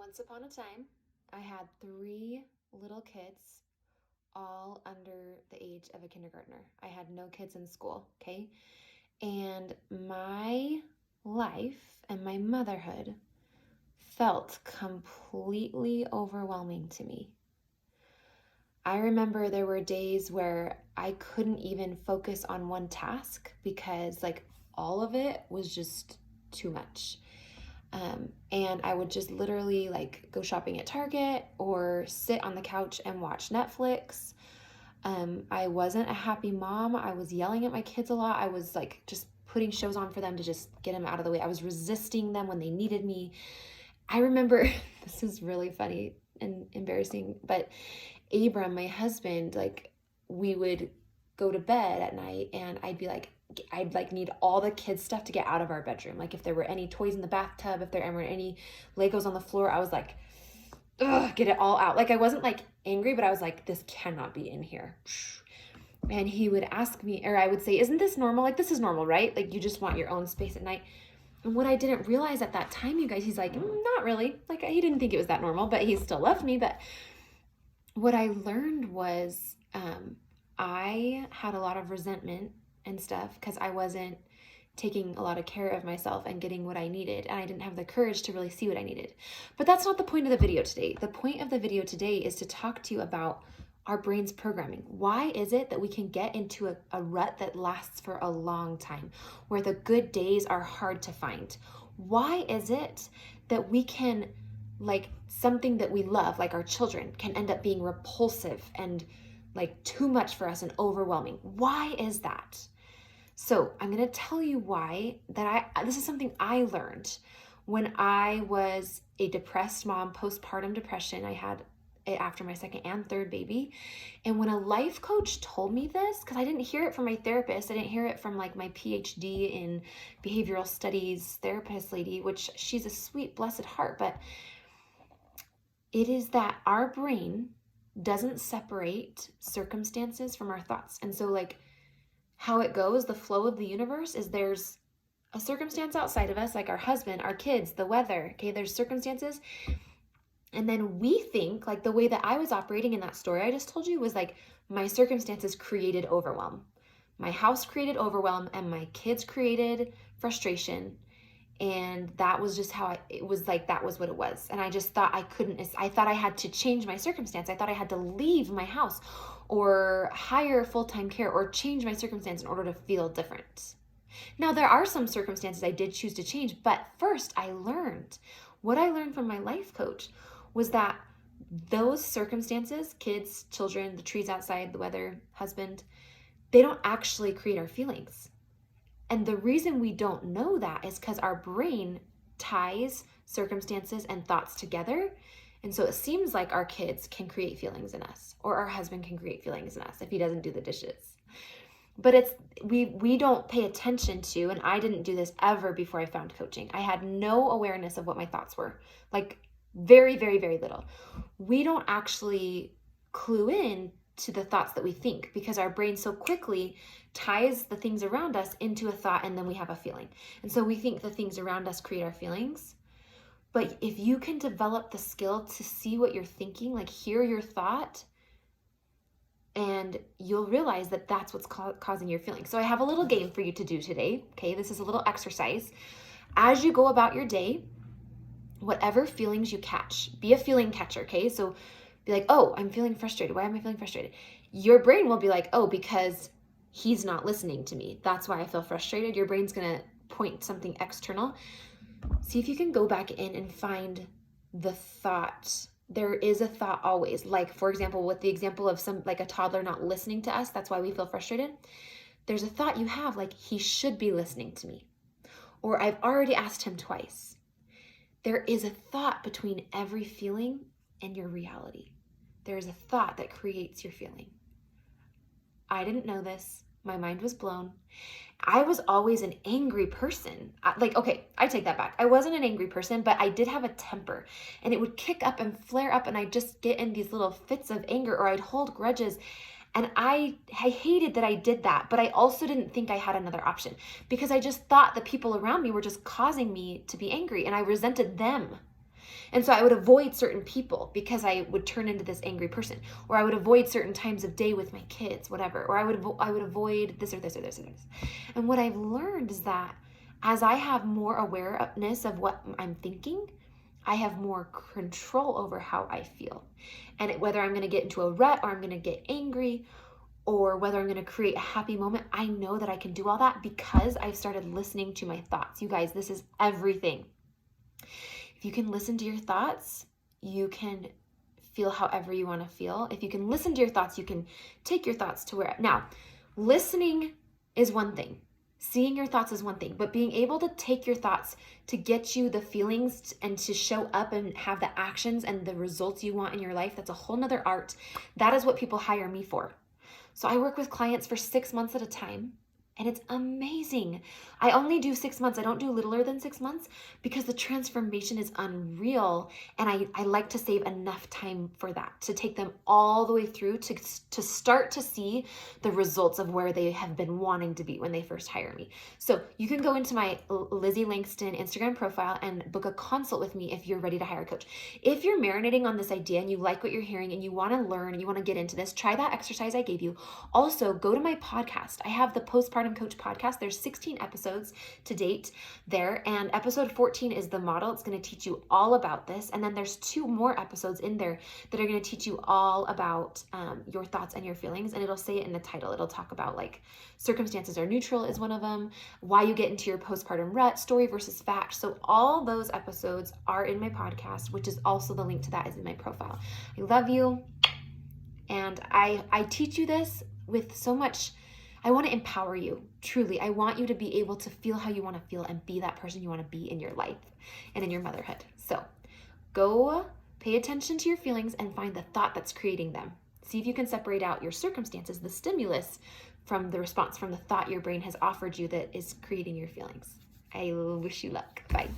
Once upon a time, I had three little kids, all under the age of a kindergartner. I had no kids in school, okay? And my life and my motherhood felt completely overwhelming to me. I remember there were days where I couldn't even focus on one task because, all of it was just too much. And I would just literally go shopping at Target or sit on the couch and watch Netflix. I wasn't a happy mom. I was yelling at my kids a lot. I was just putting shows on for them to just get them out of the way. I was resisting them when they needed me. I remember, this is really funny and embarrassing, but Abram, my husband, we would go to bed at night and I'd need all the kids' stuff to get out of our bedroom. If there were any toys in the bathtub, if there were any Legos on the floor, I was ugh, get it all out. I wasn't angry, but I was this cannot be in here. And he would ask me, or I would say, isn't this normal? This is normal, right? You just want your own space at night. And what I didn't realize at that time, you guys, he's not really. He didn't think it was that normal, but he still loved me. But what I learned was I had a lot of resentment and stuff because I wasn't taking a lot of care of myself and getting what I needed, and I didn't have the courage to really see what I needed. But that's not the point of the video today. The point of the video today is to talk to you about our brain's programming. Why is it that we can get into a rut that lasts for a long time, where the good days are hard to find? Why is it that we can, something that we love, like our children, can end up being repulsive and too much for us and overwhelming? Why is that? So I'm going to tell you why this is something I learned when I was a depressed mom, postpartum depression. I had it after my second and third baby. And when a life coach told me this, because I didn't hear it from my therapist, I didn't hear it from my PhD in behavioral studies therapist lady, which she's a sweet, blessed heart, but it is that our brain doesn't separate circumstances from our thoughts. And so how it goes, the flow of the universe is there's a circumstance outside of us, like our husband, our kids, the weather, okay? There's circumstances. And then we think, the way that I was operating in that story I just told you was my circumstances created overwhelm. My house created overwhelm and my kids created frustration. And that was just how it was that was what it was. And I just thought I thought I had to change my circumstance. I thought I had to leave my house or hire full-time care or change my circumstance in order to feel different. Now, there are some circumstances I did choose to change, but first what I learned from my life coach was that those circumstances, kids, children, the trees outside, the weather, husband, they don't actually create our feelings. And the reason we don't know that is because our brain ties circumstances and thoughts together. And so it seems like our kids can create feelings in us, or our husband can create feelings in us if he doesn't do the dishes. But we don't pay attention to, and I didn't do this ever before I found coaching. I had no awareness of what my thoughts were, very, very, very little. We don't actually clue in to the thoughts that we think because our brain so quickly ties the things around us into a thought, and then we have a feeling. And so we think the things around us create our feelings. But if you can develop the skill to see what you're thinking, hear your thought, and you'll realize that that's what's causing your feelings. So I have a little game for you to do today. Okay, this is a little exercise. As you go about your day, whatever feelings you catch, be a feeling catcher, okay? So be oh, I'm feeling frustrated. Why am I feeling frustrated? Your brain will be oh, because he's not listening to me. That's why I feel frustrated. Your brain's going to point something external. See if you can go back in and find the thought. There is a thought always. For example, with the example of a toddler not listening to us, that's why we feel frustrated. There's a thought you have he should be listening to me. Or I've already asked him twice. There is a thought between every feeling and your reality. There is a thought that creates your feeling. I didn't know this. My mind was blown. I was always an angry person. Okay, I take that back. I wasn't an angry person, but I did have a temper, and it would kick up and flare up, and I'd just get in these little fits of anger, or I'd hold grudges. And I hated that I did that, but I also didn't think I had another option because I just thought the people around me were just causing me to be angry, and I resented them. And so I would avoid certain people because I would turn into this angry person, or I would avoid certain times of day with my kids, whatever, or I would avoid this or this or this or this. And what I've learned is that as I have more awareness of what I'm thinking, I have more control over how I feel. And whether I'm going to get into a rut or I'm going to get angry or whether I'm going to create a happy moment, I know that I can do all that because I've started listening to my thoughts. You guys, this is everything. If you can listen to your thoughts, you can feel however you want to feel. If you can listen to your thoughts, you can take your thoughts to where. Now, listening is one thing. Seeing your thoughts is one thing, but being able to take your thoughts to get you the feelings and to show up and have the actions and the results you want in your life, that's a whole nother art. That is what people hire me for. So I work with clients for 6 months at a time, and it's amazing. I only do 6 months. I don't do littler than 6 months because the transformation is unreal. And I like to save enough time for that, to take them all the way through to start to see the results of where they have been wanting to be when they first hire me. So you can go into my Lizzie Langston Instagram profile and book a consult with me if you're ready to hire a coach. If you're marinating on this idea and you like what you're hearing and you want to learn and you want to get into this, try that exercise I gave you. Also, go to my podcast. I have the Postpartum Coach podcast. There's 16 episodes to date there, and episode 14 is the model. It's going to teach you all about this, and then there's 2 more episodes in there that are going to teach you all about your thoughts and your feelings, and it'll say it in the title. It'll talk about like circumstances are neutral is one of them, why you get into your postpartum rut, story versus fact. So all those episodes are in my podcast, which is also the link to that is in my profile. I love you, and I teach you this with so much. I want to empower you, truly. I want you to be able to feel how you want to feel and be that person you want to be in your life and in your motherhood. So go pay attention to your feelings and find the thought that's creating them. See if you can separate out your circumstances, the stimulus, from the response, from the thought your brain has offered you that is creating your feelings. I wish you luck. Bye.